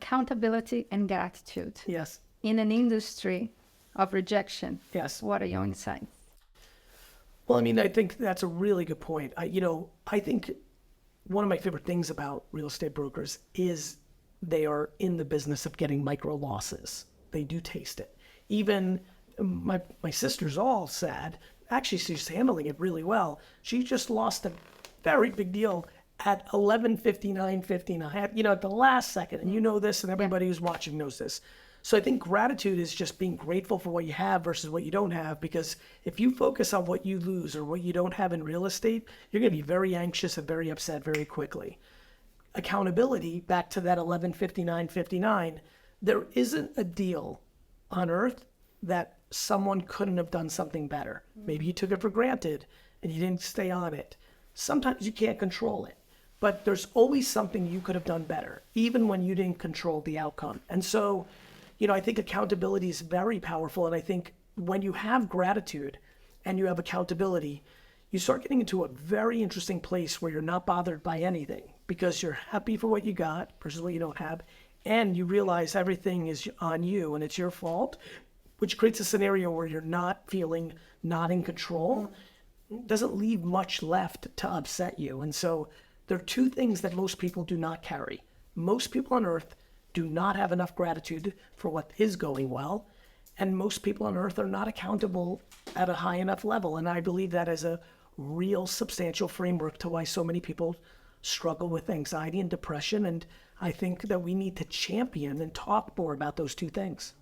accountability and gratitude. Yes. In an industry of rejection. Yes. What are your insights? Well, I mean, I think that's a really good point. I think one of my favorite things about real estate brokers is they are in the business of getting micro losses. They do taste it. Even my sister's all sad. Actually, she's handling it really well. She just lost a very big deal at 11:59:59, at the last second. And you know this, and everybody who's watching knows this. So I think gratitude is just being grateful for what you have versus what you don't have, because if you focus on what you lose or what you don't have in real estate, you're going to be very anxious and very upset very quickly. Accountability, back to that 11:59:59, there isn't a deal on earth that someone couldn't have done something better. Maybe you took it for granted and you didn't stay on it. Sometimes you can't control it, but there's always something you could have done better, even when you didn't control the outcome. And so, I think accountability is very powerful. And I think when you have gratitude and you have accountability, you start getting into a very interesting place where you're not bothered by anything because you're happy for what you got versus what you don't have. And you realize everything is on you and it's your fault, which creates a scenario where you're not feeling not in control. It doesn't leave much left to upset you. And so there are two things that most people do not carry. Most people on earth do not have enough gratitude for what is going well. And most people on earth are not accountable at a high enough level. And I believe that is a real substantial framework to why so many people struggle with anxiety and depression. And I think that we need to champion and talk more about those two things.